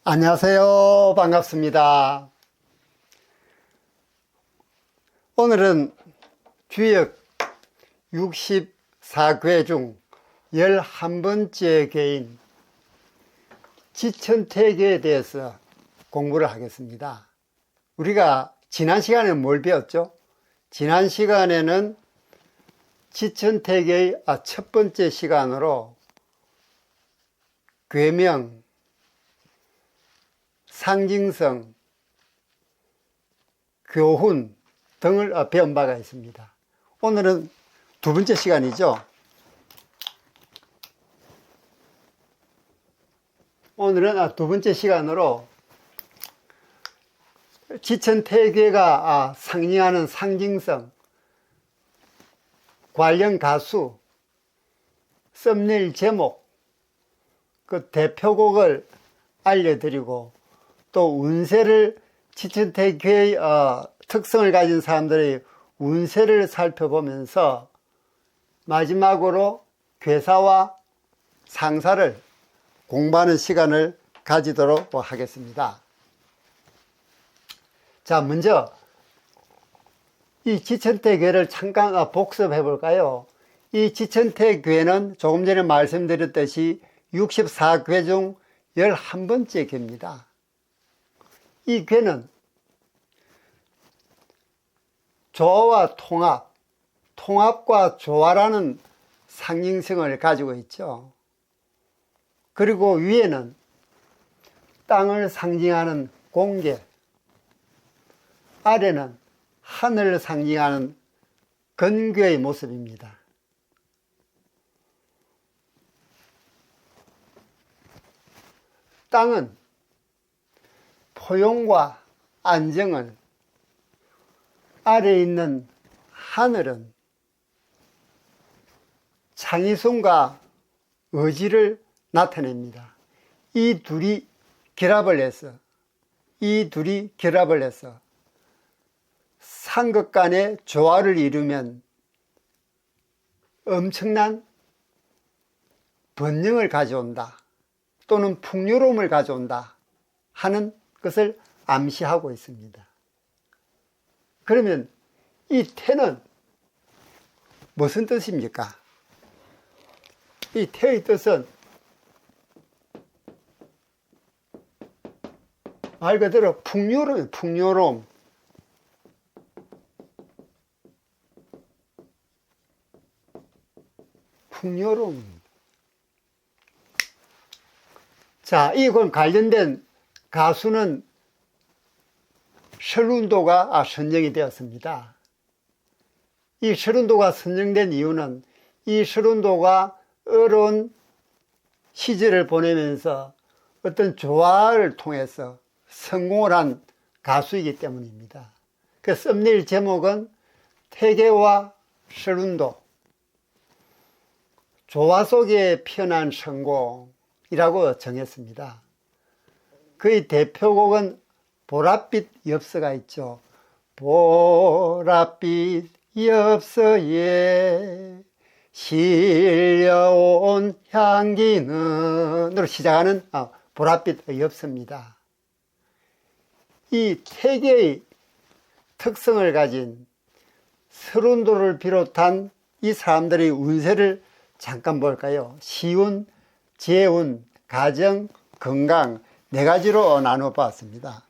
안녕하세요. 반갑습니다. 오늘은 주역 64궤 중 11번째 궤인 지천태궤에 대해서 공부를 하겠습니다. 우리가 지난 시간에 뭘 배웠죠? 지난 시간에는 지천태궤의 첫 번째 시간으로 궤명, 상징성, 교훈 등을 배운 바가 있습니다. 오늘은 두 번째 시간이죠. 오늘은 두 번째 시간으로 지천태궤가 상징하는 상징성, 관련 가수, 썸네일 제목, 그 대표곡을 알려드리고 또 운세를 지천태궤의 특성을 가진 사람들의 운세를 살펴보면서 마지막으로 괴사와 상사를 공부하는 시간을 가지도록 하겠습니다. 자, 먼저 이 지천태궤를 잠깐 복습해 볼까요? 이 지천태궤는 조금 전에 말씀드렸듯이 64궤 중 11번째 궤입니다. 이 궤는 조화와 통합, 통합과 조화라는 상징성을 가지고 있죠. 그리고 위에는 땅을 상징하는 공궤, 아래는 하늘을 상징하는 건궤의 모습입니다. 땅은 포용과 안정을, 아래에 있는 하늘은 창의성과 의지를 나타냅니다. 이 둘이 결합을 해서 상극 간의 조화를 이루면 엄청난 번영을 가져온다, 또는 풍요로움을 가져온다 하는 것을 암시하고 있습니다. 그러면 이 태는 무슨 뜻입니까? 이 태의 뜻은 말 그대로 풍요로움. 자, 이건 관련된 가수는 설운도가 선정이 되었습니다. 이 설운도가 선정된 이유는 이 설운도가 어려운 시절을 보내면서 어떤 조화를 통해서 성공을 한 가수이기 때문입니다. 그 썸네일 제목은 태계와 설운도, 조화 속에 피어난 성공이라고 정했습니다. 그의 대표곡은 보랏빛 엽서가 있죠. 보랏빛 엽서에 실려온 향기는으로 시작하는 보랏빛 엽서입니다. 이 태계의 특성을 가진 설운도를 비롯한 이 사람들의 운세를 잠깐 볼까요? 시운, 재운, 가정, 건강 네 가지로 나누어 봤습니다.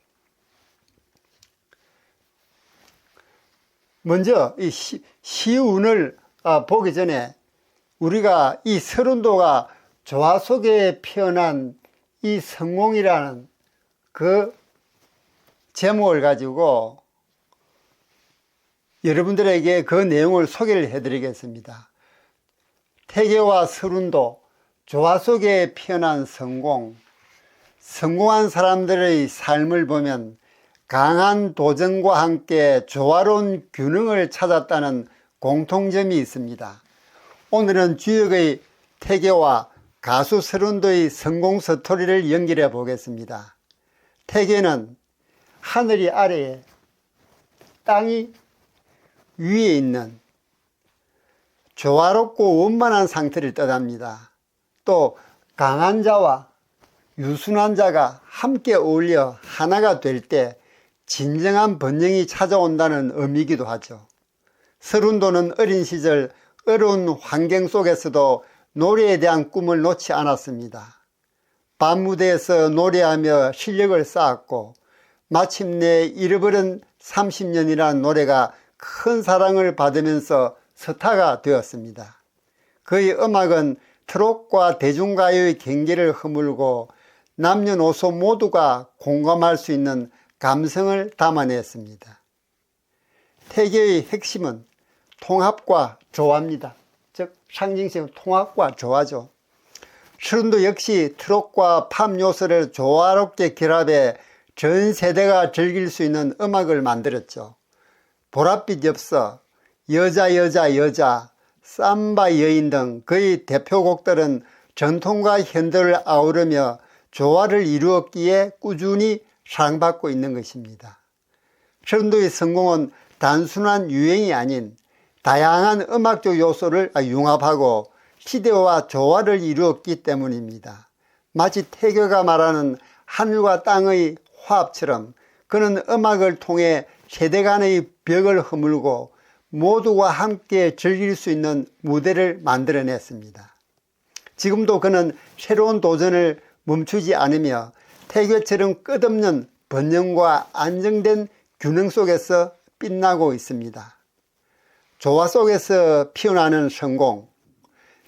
먼저 이 시운을 보기 전에 우리가 이 설운도가 조화 속에 피어난 이 성공이라는 그 제목을 가지고 여러분들에게 그 내용을 소개를 해드리겠습니다. 태계와 설운도, 조화 속에 피어난 성공, 성공한 사람들의 삶을 보면 강한 도전과 함께 조화로운 균형을 찾았다는 공통점이 있습니다. 오늘은 주역의 태계와 가수 설운도의 성공 스토리를 연결해 보겠습니다. 태계는 하늘이 아래에 땅이 위에 있는 조화롭고 원만한 상태를 뜻합니다. 또 강한 자와 유순한 자가 함께 어울려 하나가 될 때 진정한 번영이 찾아온다는 의미이기도 하죠. 서른도는 어린 시절 어려운 환경 속에서도 노래에 대한 꿈을 놓지 않았습니다. 밤무대에서 노래하며 실력을 쌓았고 마침내 잃어버린 30년이라는 노래가 큰 사랑을 받으면서 스타가 되었습니다. 그의 음악은 트롯과 대중가요의 경계를 허물고 남녀노소 모두가 공감할 수 있는 감성을 담아냈습니다. 태교의 핵심은 통합과 조화입니다. 즉 상징性통합과 조화죠. 서른도 역시 트롯과 팝 요소를 조화롭게 결합해 전 세대가 즐길 수 있는 음악을 만들었죠. 보랏빛 엽서, 여자 여자 여자, 삼바 여인 등 그의 대표곡들은 전통과 현대를 아우르며 조화를 이루었기에 꾸준히 사랑받고 있는 것입니다. 서른도의 성공은 단순한 유행이 아닌 다양한 음악적 요소를 융합하고 시대와 조화를 이루었기 때문입니다. 마치 태교가 말하는 하늘과 땅의 화합처럼 그는 음악을 통해 세대 간의 벽을 허물고 모두가 함께 즐길 수 있는 무대를 만들어냈습니다. 지금도 그는 새로운 도전을 멈추지 않으며 태교처럼 끝없는 번영과 안정된 균형 속에서 빛나고 있습니다. 조화 속에서 피어나는 성공,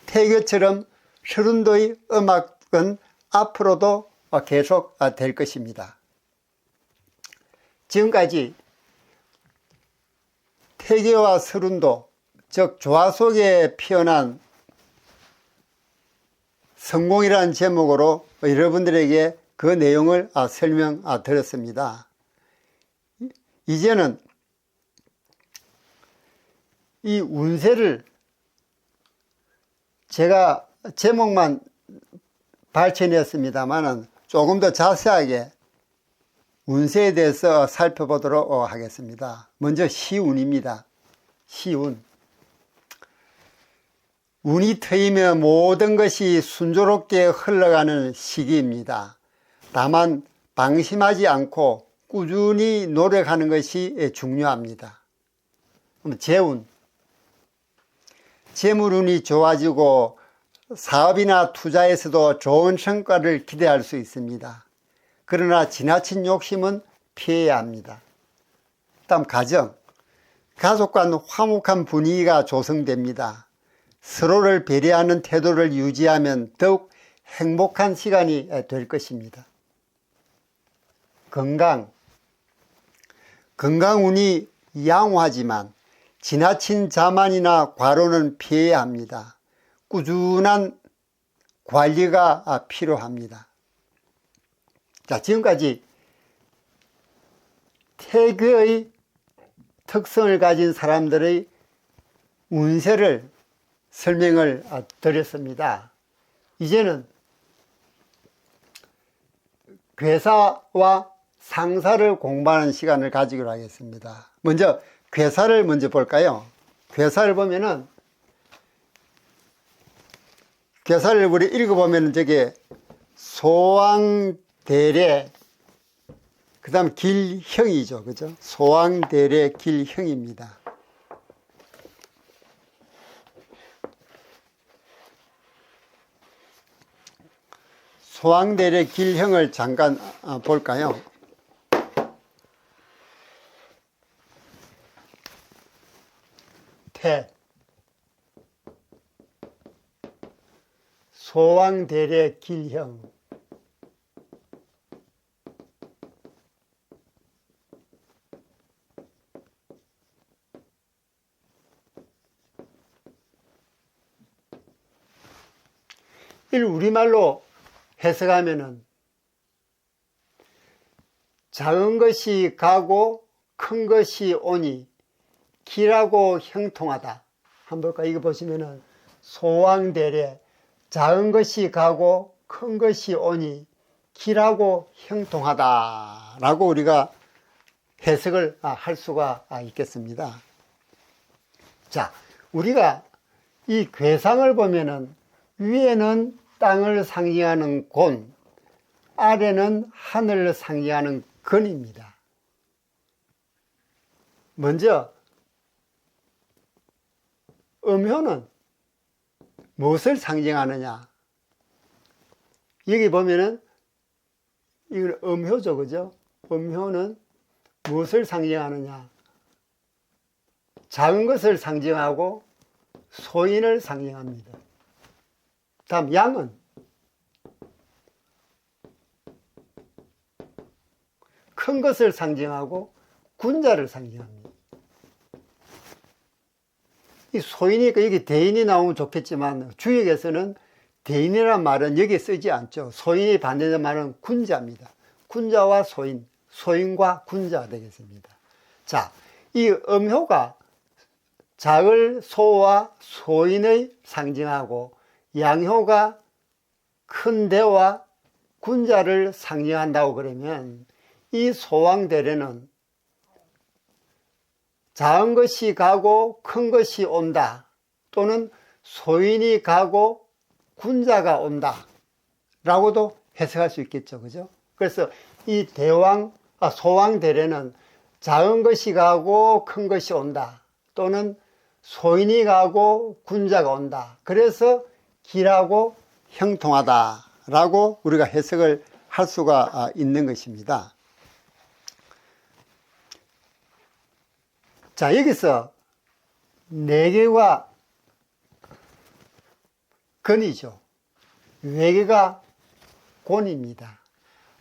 태교처럼 서른도의 음악은 앞으로도 계속 될 것입니다. 지금까지 태교와 서른도, 즉 조화 속에 피어난 성공이라는 제목으로 여러분들에게 그 내용을 설명드렸습니다. 이제는 이 운세를 제가 제목만 발췌했습니다만 조금 더 자세하게 운세에 대해서 살펴보도록 하겠습니다. 먼저 시운입니다. 시운. 운이 트이며 모든 것이 순조롭게 흘러가는 시기입니다. 다만 방심하지 않고 꾸준히 노력하는 것이 중요합니다. 재운. 재물운이 좋아지고 사업이나 투자에서도 좋은 성과를 기대할 수 있습니다. 그러나 지나친 욕심은 피해야 합니다. 다음 가정. 가족 간 화목한 분위기가 조성됩니다. 서로를 배려하는 태도를 유지하면 더욱 행복한 시간이 될 것입니다. 건강. 건강운이 양호하지만 지나친 자만이나 과로는 피해야 합니다. 꾸준한 관리가 필요합니다. 자, 지금까지 태교의 특성을 가진 사람들의 운세를 설명을 드렸습니다. 이제는 괴사와 상사를 공부하는 시간을 가지기로 하겠습니다. 먼저 괴사를 먼저 볼까요? 괴사를 보면은 괴사를 우리 읽어보면 저게 소왕대례, 그 다음 길형이죠. 그죠? 소왕대례 길형입니다. 소왕대례 길형을 잠깐 볼까요? 태, 소왕대례 길형. 우리말로 해석하면은 작은 것이 가고 큰 것이 오니 길하고 형통하다. 한번 볼까요? 이거 보시면은 소왕대례, 작은 것이 가고 큰 것이 오니 길하고 형통하다 라고 우리가 해석을 할 수가 있겠습니다. 자, 우리가 이 괴상을 보면은 위에는 땅을 상징하는 곤, 아래는 하늘을 상징하는 근입니다. 먼저 음효는 무엇을 상징하느냐? 여기 보면은 이건 음효죠, 그죠? 음효는 무엇을 상징하느냐? 작은 것을 상징하고 소인을 상징합니다. 다음 양은 큰 것을 상징하고 군자를 상징합니다. 이 소인이니까 여기 대인이 나오면 좋겠지만 주역에서는 대인이라는 말은 여기에 쓰지 않죠. 소인이 반대되는 말은 군자입니다. 군자와 소인, 소인과 군자가 되겠습니다. 자, 이 음효가 작을 소와 소인의 상징하고 양효가 큰 대와 군자를 상징한다고 그러면 이 소왕대례는 작은 것이 가고 큰 것이 온다, 또는 소인이 가고 군자가 온다 라고도 해석할 수 있겠죠, 그죠? 그래서 이 소왕대례는 작은 것이 가고 큰 것이 온다, 또는 소인이 가고 군자가 온다, 그래서 길하고 형통하다 라고 우리가 해석을 할 수가 있는 것입니다. 자, 여기서 내개가 근이죠. 외개가 곤입니다.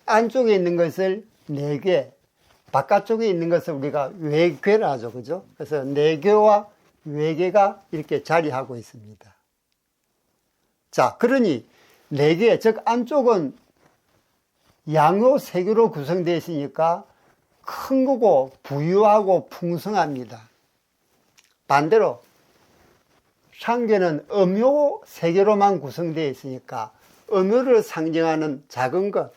안쪽에 있는 것을 내괴, 바깥쪽에 있는 것을 우리가 외괴라 하죠, 그죠? 그래서 내괴와 외괴가 이렇게 자리하고 있습니다. 자, 그러니 내괴, 즉 안쪽은 양효 세개로 구성되어 있으니까 큰 거고 부유하고 풍성합니다. 반대로 상계는 음효 세개로만 구성되어 있으니까 음효를 상징하는 작은 것,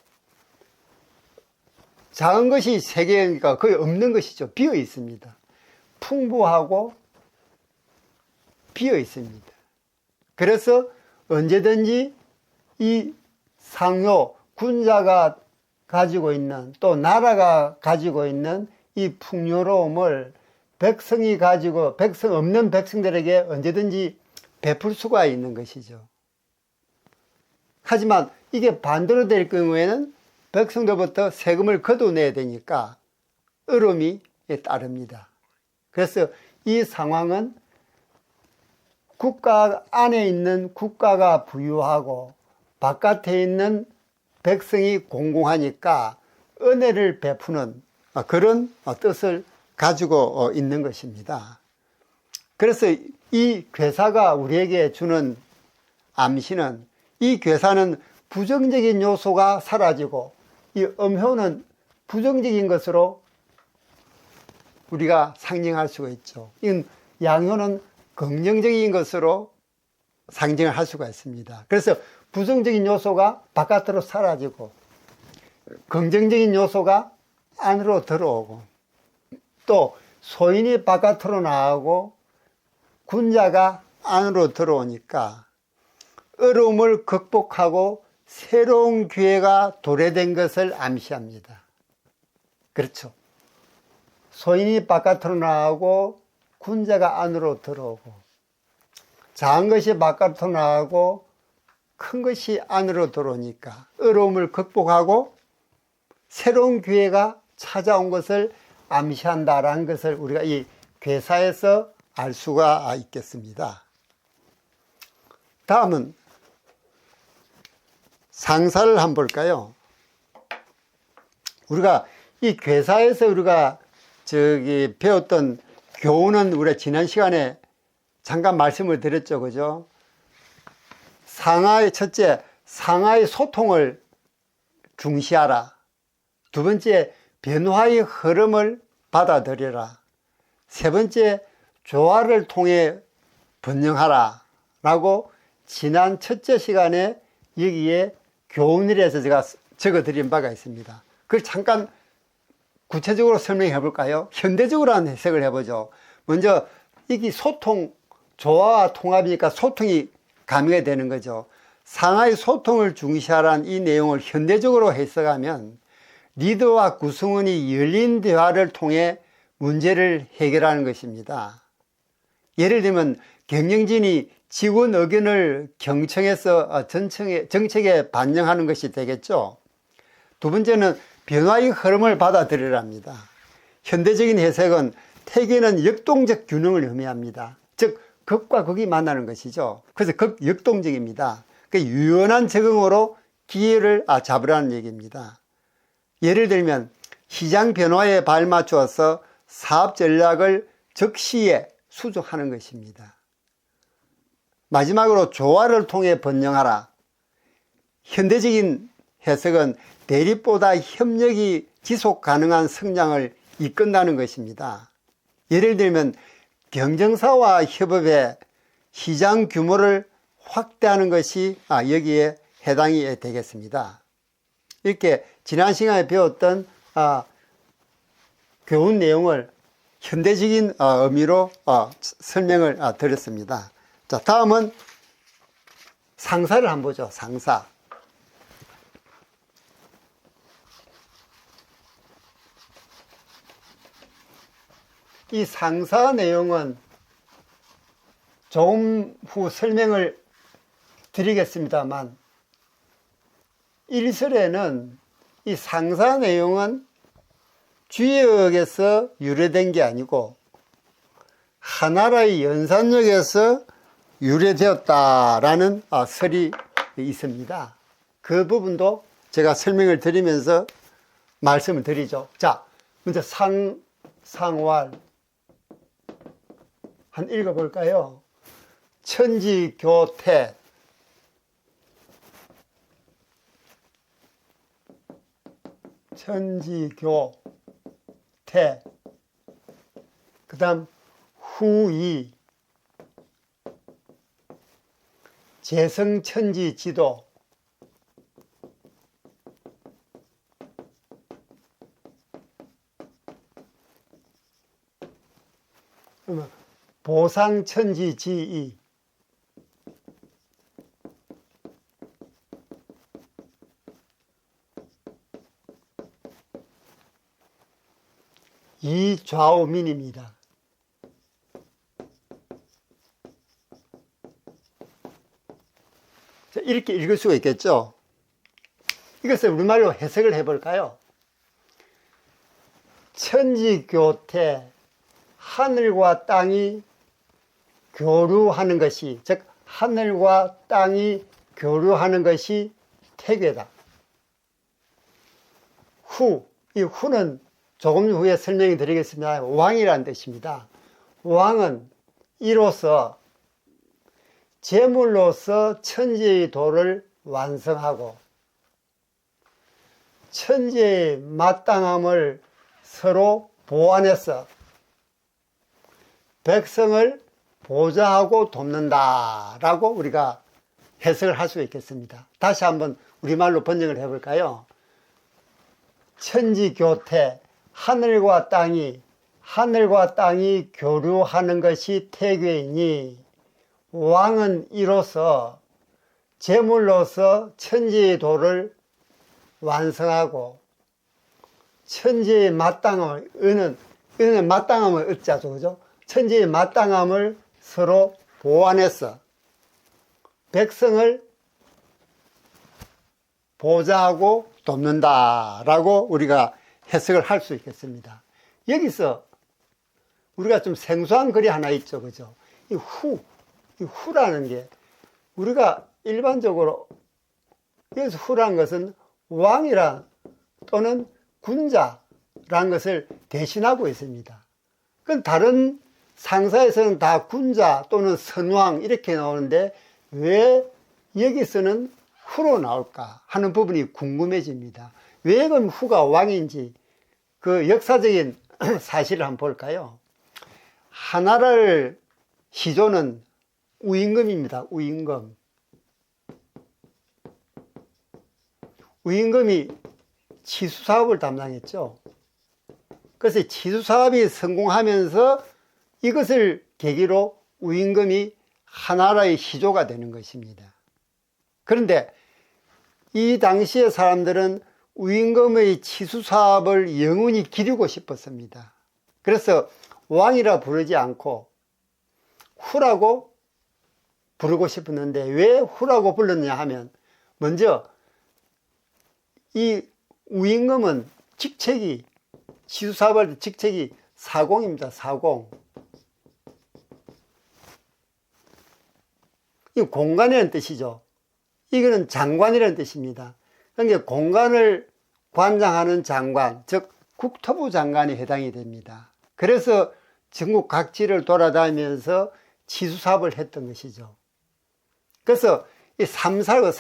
작은 것이 세개니까 거의 없는 것이죠. 비어 있습니다. 풍부하고 비어 있습니다. 그래서 언제든지 이 상효, 군자가 가지고 있는, 또 나라가 가지고 있는 이 풍요로움을 백성이 가지고 백성 없는 백성들에게 언제든지 베풀 수가 있는 것이죠. 하지만 이게 반대로 될 경우에는 백성들부터 세금을 걷어내야 되니까 어려움이 따릅니다. 그래서 이 상황은 국가 안에 있는 국가가 부유하고 바깥에 있는 백성이 공공하니까 은혜를 베푸는 그런 뜻을 가지고 있는 것입니다. 그래서 이 괴사가 우리에게 주는 암시는, 이 괴사는 부정적인 요소가 사라지고 이 음효는 부정적인 것으로 우리가 상징할 수가 있죠. 이건 양효는 긍정적인 것으로 상징을 할 수가 있습니다. 그래서 부정적인 요소가 바깥으로 사라지고 긍정적인 요소가 안으로 들어오고, 또 소인이 바깥으로 나가고 군자가 안으로 들어오니까 어려움을 극복하고 새로운 기회가 도래된 것을 암시합니다. 그렇죠. 소인이 바깥으로 나가고 군자가 안으로 들어오고, 작은 것이 바깥으로 나가고 큰 것이 안으로 들어오니까 어려움을 극복하고 새로운 기회가 찾아온 것을 암시한다라는 것을 우리가 이 괴사에서 알 수가 있겠습니다. 다음은 상사를 한번 볼까요? 우리가 이 괴사에서 우리가 배웠던 교훈은 우리가 지난 시간에 잠깐 말씀을 드렸죠, 그죠? 첫째, 상하의 소통을 중시하라. 두 번째, 변화의 흐름을 받아들여라. 세 번째, 조화를 통해 번영하라 라고 지난 첫째 시간에 여기에 교훈이라서 제가 적어드린 바가 있습니다. 그걸 잠깐 구체적으로 설명해 볼까요? 현대적으로 한 해석을 해보죠. 먼저 이게 소통, 조화와 통합이니까 소통이 가미가 되는 거죠. 상하의 소통을 중시하라는 이 내용을 현대적으로 해석하면 리더와 구성원이 열린 대화를 통해 문제를 해결하는 것입니다. 예를 들면 경영진이 직원 의견을 경청해서 정책에 반영하는 것이 되겠죠. 두 번째는 변화의 흐름을 받아들이랍니다. 현대적인 해석은 태계는 역동적 균형을 의미합니다. 즉 극과 극이 만나는 것이죠. 그래서 극역동적입니다. 그 유연한 적응으로 기회를 잡으라는 얘기입니다. 예를 들면 시장 변화에 발맞추어서 사업 전략을 즉시에 수정하는 것입니다. 마지막으로 조화를 통해 번영하라. 현대적인 해석은 대립보다 협력이 지속 가능한 성장을 이끈다는 것입니다. 예를 들면 경쟁사와 협업해 시장 규모를 확대하는 것이 여기에 해당이 되겠습니다. 이렇게 지난 시간에 배웠던 교훈 내용을 현대적인 의미로 설명을 드렸습니다. 자, 다음은 상사를 한번 보죠. 상사. 이 상사 내용은 조금 후 설명을 드리겠습니다만, 일설에는 이 상사 내용은 주역에서 유래된 게 아니고 하나라의 연산력에서 유래되었다라는 설이 있습니다. 그 부분도 제가 설명을 드리면서 말씀을 드리죠. 자, 먼저 상활 한 읽어볼까요? 천지교태, 천지교태, 그 다음 후이, 재성천지지도, 보상천지지이, 이좌우민입니다. 이렇게 읽을 수가 있겠죠. 이것을 우리말로 해석을 해볼까요? 천지교태, 하늘과 땅이 교류하는 것이, 즉 하늘과 땅이 교류하는 것이 태괴다. 이 후는 조금 후에 설명해 드리겠습니다. 왕이라는 뜻입니다. 왕은 이로써 제물로서 천지의 도를 완성하고 천지의 마땅함을 서로 보완해서 백성을 보좌하고 돕는다라고 우리가 해석을 할 수 있겠습니다. 다시 한번 우리말로 번역을 해볼까요? 천지교태, 하늘과 땅이 교류하는 것이 태괴이니 왕은 이로써 제물로서 천지의 도를 완성하고 천지의 마땅함을, 은은 마땅함을 얻자죠, 그죠? 천지의 마땅함을 서로 보완해서 백성을 보좌하고 돕는다라고 우리가 해석을 할 수 있겠습니다. 여기서 우리가 좀 생소한 글이 하나 있죠, 그죠? 이 후라는 게 우리가 일반적으로 여기서 후라는 것은 왕이라 또는 군자라는 것을 대신하고 있습니다. 그건 다른 상사에서는 다 군자 또는 선왕 이렇게 나오는데 왜 여기서는 후로 나올까 하는 부분이 궁금해집니다. 왜 그럼 후가 왕인지 그 역사적인 사실을 한번 볼까요? 하나를 시조는 우임금입니다. 우임금. 우임금이 치수사업을 담당했죠. 그래서 치수사업이 성공하면서 이것을 계기로 우임금이 하나라의 시조가 되는 것입니다. 그런데 이 당시의 사람들은 우임금의 치수사업을 영원히 기르고 싶었습니다. 그래서 왕이라 부르지 않고 후라고 부르고 싶었는데 왜 후라고 불렀냐 하면, 먼저 이 우임금은 직책이, 치수사업할 때 직책이 사공입니다. 사공. 이 공관이라는 뜻이죠. 이거는 장관이라는 뜻입니다. 그러니까 공관을 관장하는 장관, 즉 국토부 장관에 해당이 됩니다. 그래서 전국 각지를 돌아다니면서 치수사업을 했던 것이죠. 그래서 이 삼사가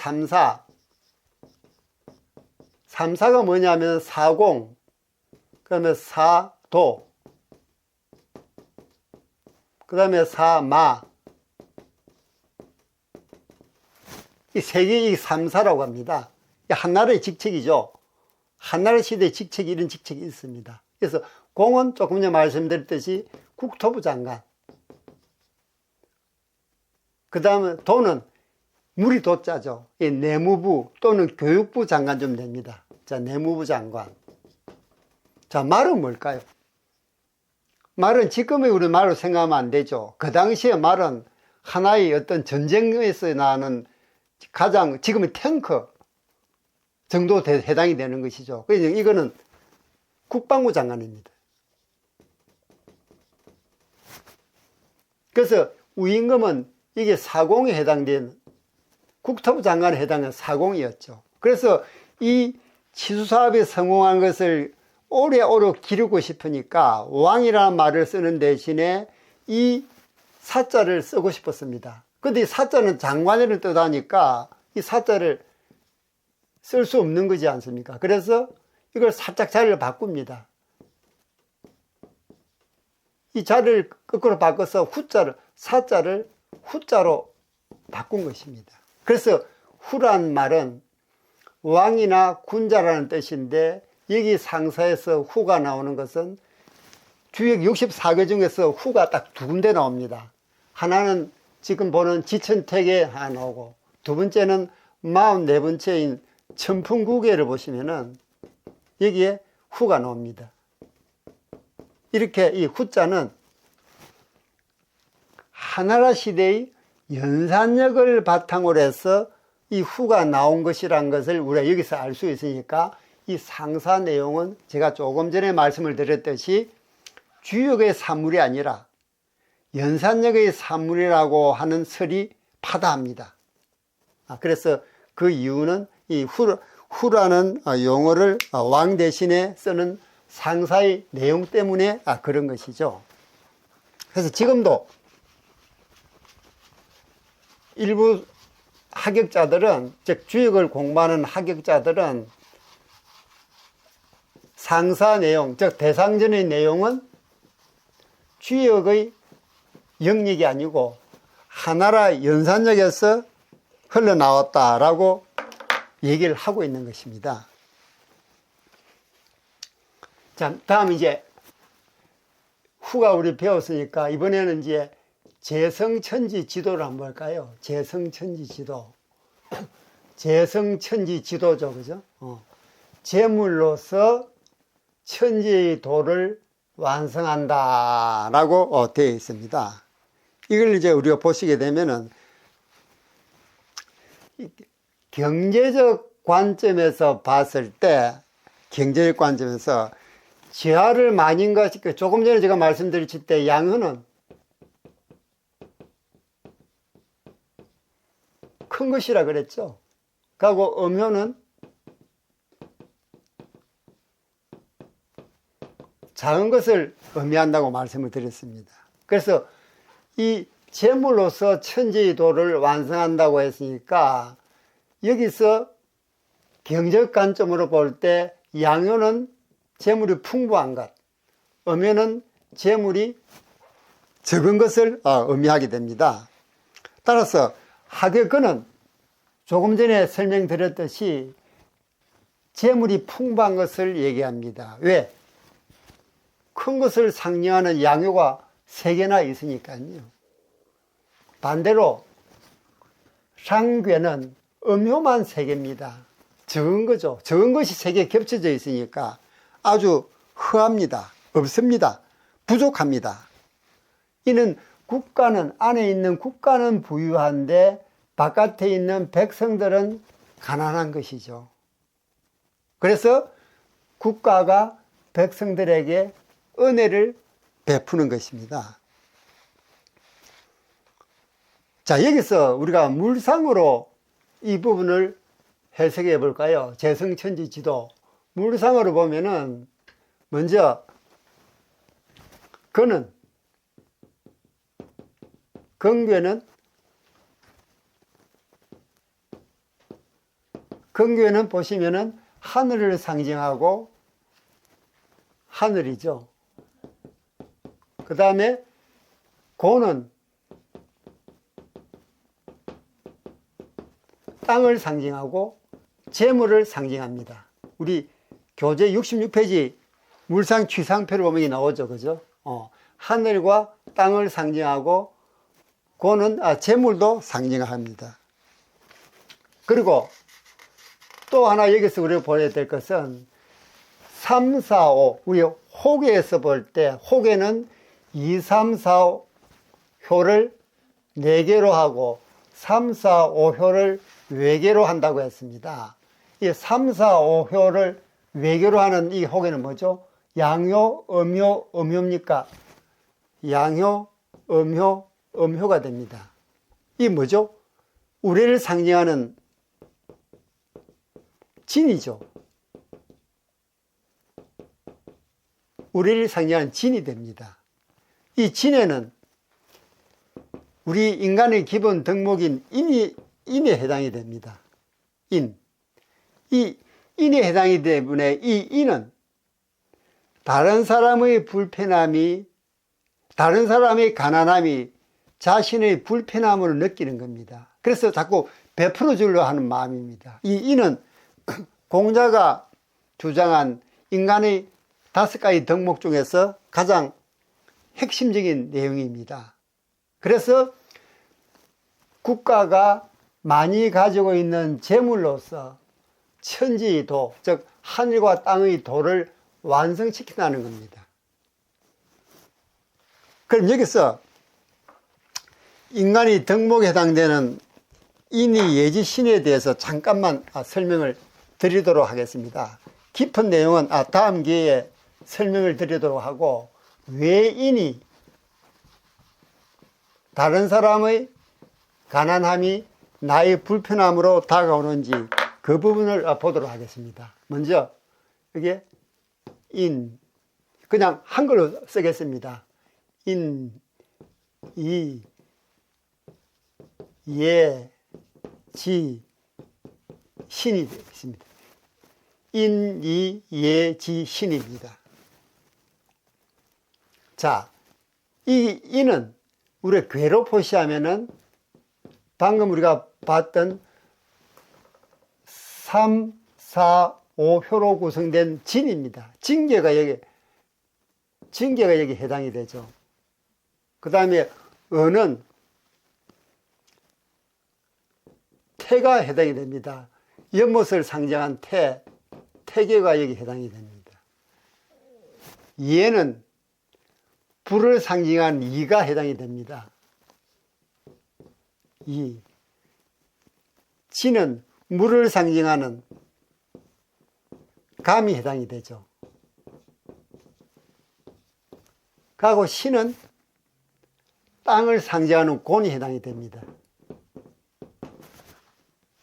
뭐냐면 사공, 그다음에 사도, 그다음에 사마, 이 세 개의 삼사라고 합니다. 한나라의 직책이죠. 한나라 시대의 직책이, 이런 직책이 있습니다. 그래서 공은 조금 전에 말씀드렸듯이 국토부 장관, 그 다음에 도는 물이 도자죠. 이 내무부 또는 교육부 장관 좀 됩니다. 자, 내무부 장관. 자, 말은 뭘까요? 말은 지금의 우리 말로 생각하면 안 되죠. 그 당시에 말은 하나의 어떤 전쟁에서 나는 가장, 지금의 탱크 정도 해당이 되는 것이죠. 그래서 이거는 국방부 장관입니다. 그래서 우임금은 이게 사공에 해당된, 국토부 장관에 해당하는 사공이었죠. 그래서 이 치수사업에 성공한 것을 오래오래 기르고 싶으니까 왕이라는 말을 쓰는 대신에 이 사자를 쓰고 싶었습니다. 근데 이 사자는 장관이라는 뜻하니까 이 사자를 쓸 수 없는 거지 않습니까? 그래서 이걸 살짝 자리를 바꿉니다. 이 자리를 거꾸로 바꿔서 후자를, 사자를 후자로 바꾼 것입니다. 그래서 후란 말은 왕이나 군자라는 뜻인데, 여기 상사에서 후가 나오는 것은 주역 64개 중에서 후가 딱 두 군데 나옵니다. 하나는 지금 보는 지천택에 하나 나오고, 두 번째는 44번째인 천풍국예를 보시면은 여기에 후가 나옵니다. 이렇게 이 후자는 한나라 시대의 연산력을 바탕으로 해서 이 후가 나온 것이란 것을 우리가 여기서 알 수 있으니까, 이 상사 내용은 제가 조금 전에 말씀을 드렸듯이 주역의 산물이 아니라 연산력의 산물이라고 하는 설이 파다합니다. 그래서 그 이유는 이 후라는 용어를 왕 대신에 쓰는 상사의 내용 때문에 그런 것이죠. 그래서 지금도 일부 하격자들은, 즉 주역을 공부하는 하격자들은 상사 내용, 즉 대상전의 내용은 주역의 영역이 아니고 하나라 연산력에서 흘러나왔다라고 얘기를 하고 있는 것입니다. 자, 다음 이제 후가 우리 배웠으니까 이번에는 이제 재성천지 지도를 한번 볼까요? 재성천지 지도. 재성천지 지도죠, 그죠? 제물로서 천지의 도를 완성한다 라고 되어 있습니다. 이걸 이제 우리가 보시게 되면은 경제적 관점에서 봤을 때, 경제적 관점에서 지하를 많이 것이, 조금 전에 제가 말씀드렸을 때 양은은 큰 것이라 그랬죠. 그리고 음효는 작은 것을 의미한다고 말씀을 드렸습니다. 그래서 이 제물로서 천지의 도를 완성한다고 했으니까, 여기서 경제적 관점으로 볼 때 양효는 재물이 풍부한 것, 음효는 재물이 적은 것을 의미하게 됩니다. 따라서 하객근은 조금 전에 설명드렸듯이 재물이 풍부한 것을 얘기합니다. 왜? 큰 것을 상징하는 양효가 3개나 있으니까요. 반대로 상괴는 음효만 3개입니다. 적은 거죠. 적은 것이 3개 겹쳐져 있으니까 아주 허합니다. 없습니다. 부족합니다. 이는 국가는, 안에 있는 국가는 부유한데 바깥에 있는 백성들은 가난한 것이죠. 그래서 국가가 백성들에게 은혜를 베푸는 것입니다. 자, 여기서 우리가 물상으로 이 부분을 해석해 볼까요? 재성천지 지도. 물상으로 보면은 먼저 근은, 근괴는 보시면은 하늘을 상징하고 하늘이죠. 그 다음에 고는 땅을 상징하고 재물을 상징합니다. 우리 교재 66페이지 물상 취상표를 보면 나오죠. 그죠? 하늘과 땅을 상징하고 고는 재물도 상징합니다. 그리고 또 하나 여기서 우리가 보여야 될 것은 3, 4, 5 우리 호계에서 볼 때 호계는 2, 3, 4, 5효를 4개로 하고 3, 4, 5효를 외계로 한다고 했습니다. 이 3, 4, 5효를 외계로 하는 이 호계는 뭐죠? 양효, 음효, 음효입니까? 양효, 음효, 음효가 됩니다. 이 뭐죠? 우리를 상징하는 진이죠. 우리를 상징하는 진이 됩니다. 이 진에는 우리 인간의 기본 덕목인 인에 해당이 됩니다. 인. 이 인에 해당이 때문에 이 인은 다른 사람의 불편함이, 다른 사람의 가난함이 자신의 불편함으로 느끼는 겁니다. 그래서 자꾸 베풀어 주려 하는 마음입니다. 이 인은 공자가 주장한 인간의 5가지 덕목 중에서 가장 핵심적인 내용입니다. 그래서 국가가 많이 가지고 있는 재물로서 천지의 도, 즉 하늘과 땅의 도를 완성시킨다는 겁니다. 그럼 여기서 인간의 덕목에 해당되는 인의 예지 신에 대해서 잠깐만 설명을 드리도록 하겠습니다. 깊은 내용은 다음 기회에 설명을 드리도록 하고, 왜 인이 다른 사람의 가난함이 나의 불편함으로 다가오는지 그 부분을 보도록 하겠습니다. 먼저 이게 인, 그냥 한글로 쓰겠습니다. 인, 이, 예, 지, 신이 되겠습니다. 인, 이, 예, 지, 신입니다. 자, 이 인은 우리 괴로 표시하면은 방금 우리가 봤던 3, 4, 5효로 구성된 진입니다. 징계가 여기 해당이 되죠. 그 다음에 은은 태가 해당이 됩니다. 연못을 상징한 태계가 여기 해당이 됩니다. 예는 불을 상징한 이가 해당이 됩니다. 이. 지는 물을 상징하는 감이 해당이 되죠. 그리고 신은 땅을 상징하는 곤이 해당이 됩니다.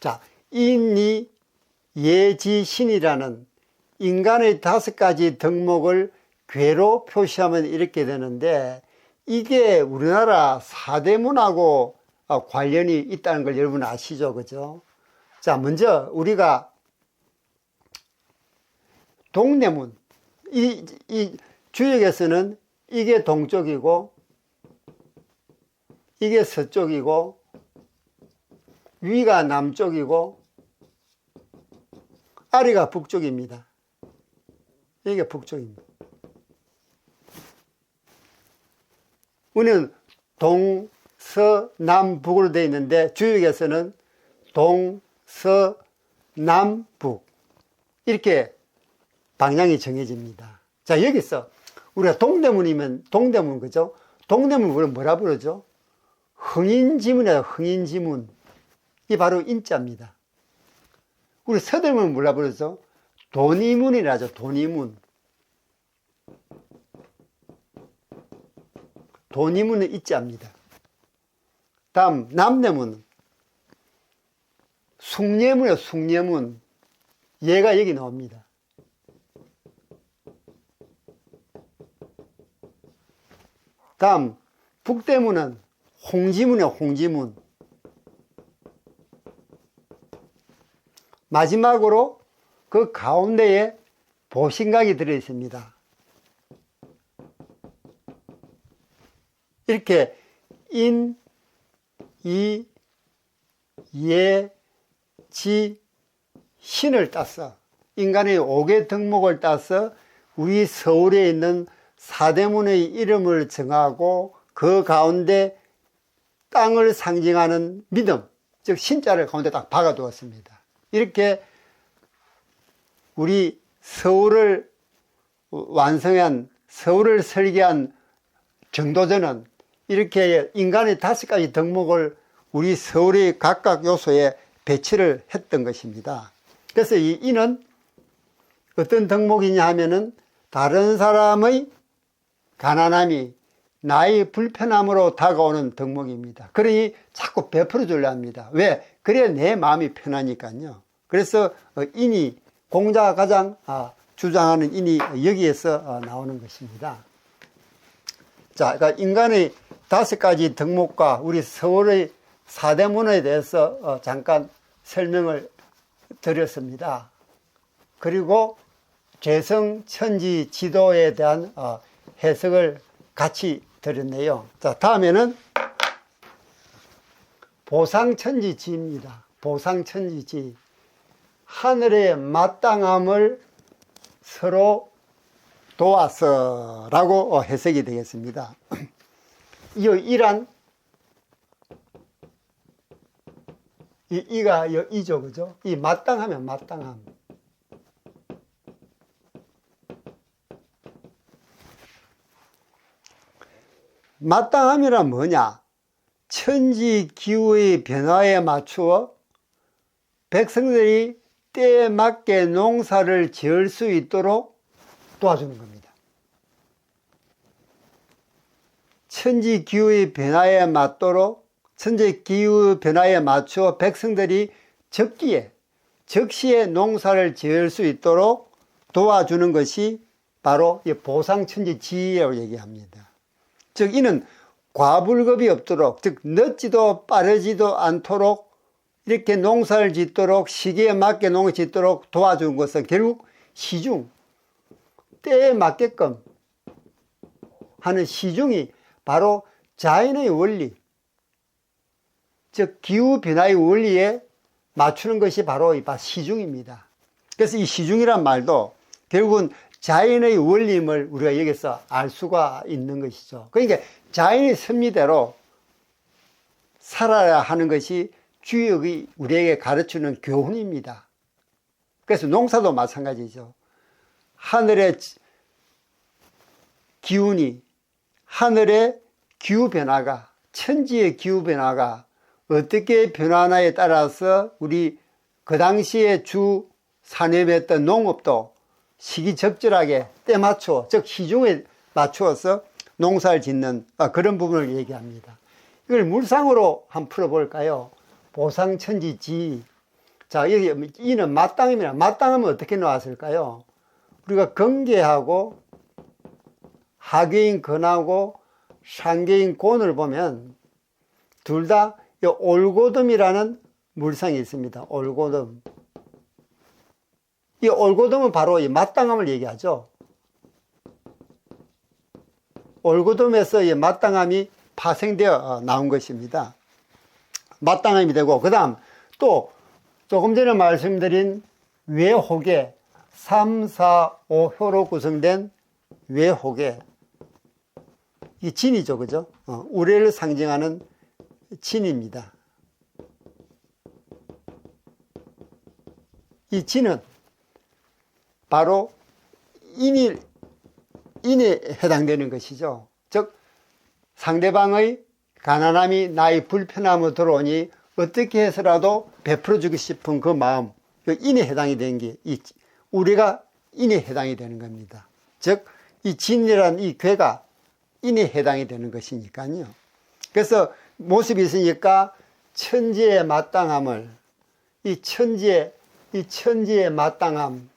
자, 인이 예지 신이라는 인간의 5가지 덕목을 괴로 표시하면 이렇게 되는데, 이게 우리나라 사대문하고 관련이 있다는 걸 여러분 아시죠? 그죠? 자, 먼저 우리가 동대문, 이 주역에서는 이게 동쪽이고 이게 서쪽이고 위가 남쪽이고 아래가 북쪽입니다. 이게 북쪽입니다. 우리는 동, 서, 남, 북으로 되어 있는데 주역에서는 동, 서, 남, 북 이렇게 방향이 정해집니다. 자, 여기서 우리가 동대문이면 동대문 그죠? 동대문 우리가 뭐라 부르죠? 흥인지문이에요. 흥인지문. 이 바로 인자입니다. 우리 서대문은 뭐라 부르죠? 돈이문이라 하죠. 돈이문. 돈이문은 인자입니다. 다음 남대문은 숭례문이에요. 숭례문. 얘가 여기 나옵니다. 다음 북대문은 홍지문이에요. 홍지문. 마지막으로 그 가운데에 보신각이 들어있습니다. 이렇게 인, 이, 예, 지, 신을 따서 인간의 5개 덕목을 따서 우리 서울에 있는 사대문의 이름을 정하고 그 가운데 땅을 상징하는 믿음, 즉 신자를 가운데 딱 박아두었습니다. 이렇게 우리 서울을 완성한, 서울을 설계한 정도전은 이렇게 인간의 5가지 덕목을 우리 서울의 각각 요소에 배치를 했던 것입니다. 그래서 이 인은 어떤 덕목이냐 하면은 다른 사람의 가난함이 나의 불편함으로 다가오는 덕목입니다. 그러니 자꾸 베풀어 주려 합니다. 왜? 그래야 내 마음이 편하니까요. 그래서 인이, 공자가 가장 주장하는 인이 여기에서 나오는 것입니다. 자, 그러니까 인간의 5가지 덕목과 우리 서울의 사대문에 대해서 잠깐 설명을 드렸습니다. 그리고 죄성 천지 지도에 대한 해석을 같이 드렸네요. 자, 다음에는 보상천지지입니다. 보상천지지. 하늘의 마땅함을 서로 도와서 라고 해석이 되겠습니다. 이 이란, 이가 이죠, 그죠? 이 마땅하면 마땅함. 마땅함이란 뭐냐? 천지 기후의 변화에 맞추어 백성들이 때에 맞게 농사를 지을 수 있도록 도와주는 겁니다. 천지 기후의 변화에 맞도록, 천지 기후 변화에 맞추어 백성들이 적시에 농사를 지을 수 있도록 도와주는 것이 바로 보상천지지라고 얘기합니다. 즉 이는 과불급이 없도록, 즉 늦지도 빠르지도 않도록 이렇게 농사를 짓도록, 시기에 맞게 농을 짓도록 도와주는 것은 결국 시중, 때에 맞게끔 하는 시중이 바로 자연의 원리, 즉 기후변화의 원리에 맞추는 것이 바로 시중입니다. 그래서 이 시중이란 말도 결국은 자연의 원리임을 우리가 여기서 알 수가 있는 것이죠. 그러니까 자연의 섭리대로 살아야 하는 것이 주역이 우리에게 가르치는 교훈입니다. 그래서 농사도 마찬가지죠. 하늘의 기운이, 하늘의 기후변화가, 천지의 기후변화가 어떻게 변화하나에 따라서 우리 그 당시에 주 산업이었던 농업도 시기적절하게 때 맞춰, 즉 시중에 맞추어서 농사를 짓는 그런 부분을 얘기합니다. 이걸 물상으로 한번 풀어볼까요? 보상천지지. 자, 여기 이는 마땅함이라. 마땅함은 어떻게 나왔을까요? 우리가 건계하고 하계인 건하고 상계인 곤을 보면 둘 다 올고듬이라는 물상이 있습니다. 올고듬. 이 올고듬은 바로 이 마땅함을 얘기하죠. 올고듬에서 이 마땅함이 파생되어 나온 것입니다. 마땅함이 되고, 그 다음 또 조금 전에 말씀드린 외호계, 3, 4, 5효로 구성된 외호계, 이 진이죠, 그죠? 우레를 상징하는 진입니다. 이 진은 바로 인에 해당되는 것이죠. 즉 상대방의 가난함이 나의 불편함으로 들어오니 어떻게 해서라도 베풀어주고 싶은 그 마음, 그 인에 해당이 되는 게 우리가 인에 해당이 되는 겁니다. 즉 이 진이라는 이 괴가 인에 해당이 되는 것이니까요. 그래서 모습이 있으니까 천지의 마땅함을 이 천지의 마땅함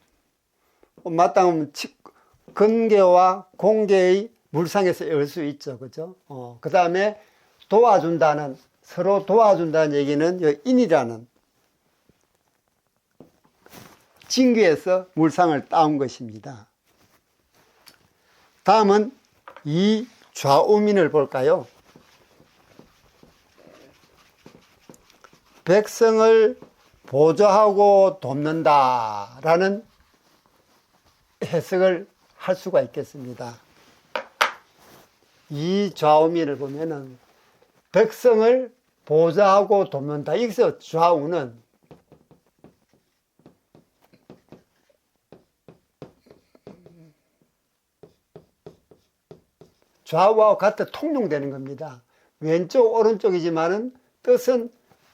근계와 공계의 물상에서 열 수 있죠. 그죠? 그 다음에 도와준다는, 서로 도와준다는 얘기는 인이라는 징귀에서 물상을 따온 것입니다. 다음은 이 좌우민을 볼까요? 백성을 보좌하고 돕는다 라는 해석을 할 수가 있겠습니다. 이 좌우민을 보면은 백성을 보좌하고 돕는다. 여기서 좌우는 좌우와 같이 통용되는 겁니다. 왼쪽 오른쪽이지만은 뜻은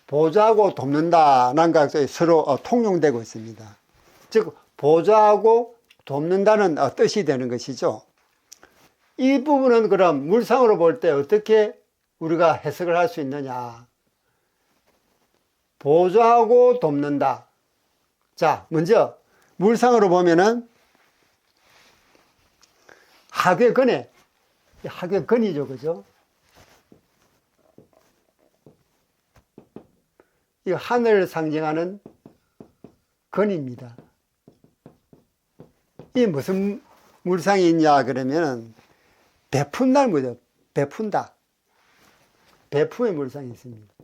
보좌하고 돕는다라는 것이 서로 통용되고 있습니다. 즉 보좌하고 돕는다는 뜻이 되는 것이죠. 이 부분은 그럼 물상으로 볼 때 어떻게 우리가 해석을 할 수 있느냐? 보좌하고 돕는다. 자, 먼저 물상으로 보면은 하괴근이죠, 그죠? 이 하늘을 상징하는 근입니다. 이 무슨 물상이 있냐 그러면 베푼다는 거죠. 베푼다. 베품의 물상이 있습니다.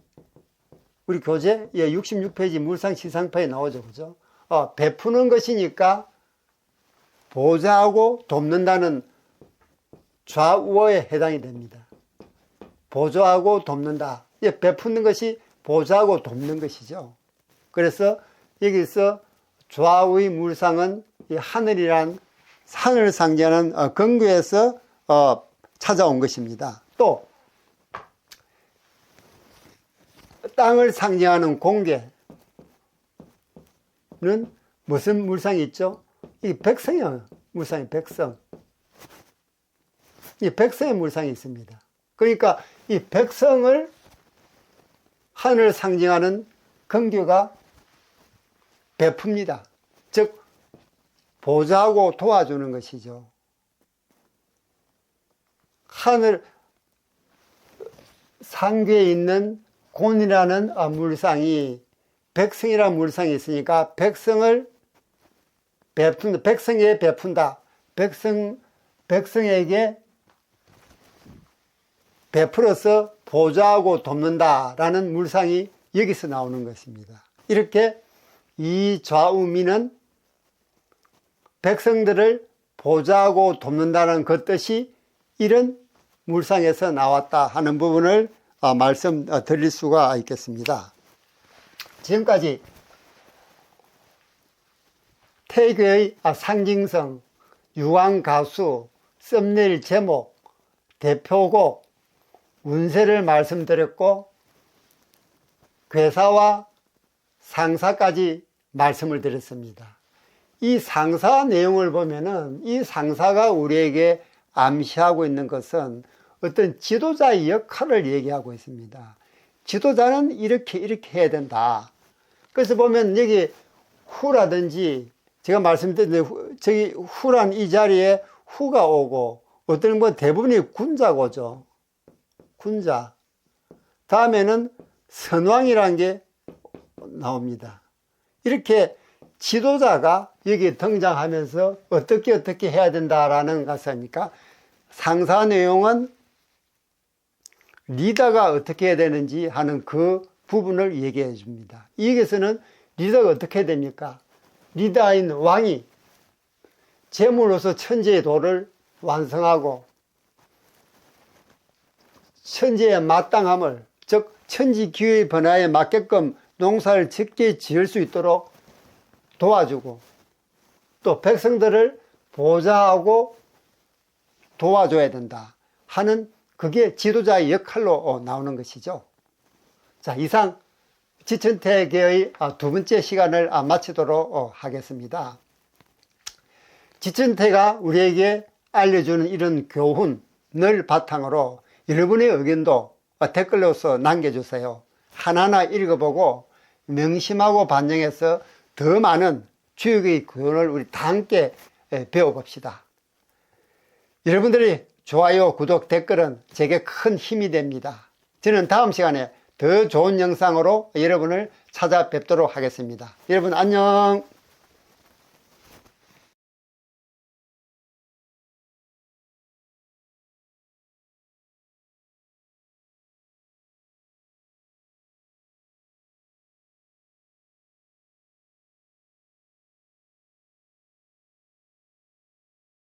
우리 교재 66페이지 물상 시상파에 나오죠, 그죠? 베푸는 것이니까 보좌하고 돕는다는 좌우어에 해당이 됩니다. 보좌하고 돕는다. 베푸는 것이 보좌하고 돕는 것이죠. 그래서 여기서 좌우의 물상은 이 하늘이란 산을 상징하는 근구에서 찾아온 것입니다. 또 땅을 상징하는 공계는 무슨 물상이 있죠? 이 백성이요. 물상이 백성. 이 백성의 물상이 있습니다. 그러니까 이 백성을 하늘을 상징하는 근교가 베풉니다. 즉 보좌하고 도와주는 것이죠. 하늘 상계에 있는 곤이라는 물상이 백성이라는 물상이 있으니까 백성을 베푼다. 백성에 베푼다. 백성에게 베풀어서 보좌하고 돕는다라는 물상이 여기서 나오는 것입니다. 이렇게 이 좌우민은 백성들을 보좌하고 돕는다는 그 뜻이 이런 물상에서 나왔다 하는 부분을 말씀드릴 수가 있겠습니다. 지금까지 태교의 상징성, 유황가수, 썸네일 제목, 대표곡, 운세를 말씀드렸고 괴사와 상사까지 말씀을 드렸습니다. 이 상사 내용을 보면은 이 상사가 우리에게 암시하고 있는 것은 어떤 지도자의 역할을 얘기하고 있습니다. 지도자는 이렇게 해야 된다. 그래서 보면 여기 후라든지 제가 말씀드린 저기 후란 이 자리에 후가 오고 어떤 대부분이 군자가 오죠. 군자. 다음에는 선왕이라는 게 나옵니다. 이렇게 지도자가 여기 등장하면서 어떻게 해야 된다라는 것입니까? 상사 내용은 리더가 어떻게 해야 되는지 하는 그 부분을 얘기해 줍니다. 여기서는 리더가 어떻게 해야 됩니까? 리더인 왕이 제물로서 천지의 도를 완성하고 천지의 마땅함을, 즉 천지 기후의 변화에 맞게끔 농사를 적게 지을 수 있도록 도와주고 또 백성들을 보좌하고 도와줘야 된다 하는 그게 지도자의 역할로 나오는 것이죠. 자, 이상 지천태계의 두 번째 시간을 마치도록 하겠습니다. 지천태가 우리에게 알려주는 이런 교훈을 바탕으로 여러분의 의견도 댓글로서 남겨주세요. 하나하나 읽어보고 명심하고 반영해서 더 많은 주역의 교훈을 우리 다 함께 배워봅시다. 여러분들이 좋아요, 구독, 댓글은 제게 큰 힘이 됩니다. 저는 다음 시간에 더 좋은 영상으로 여러분을 찾아뵙도록 하겠습니다. 여러분 안녕.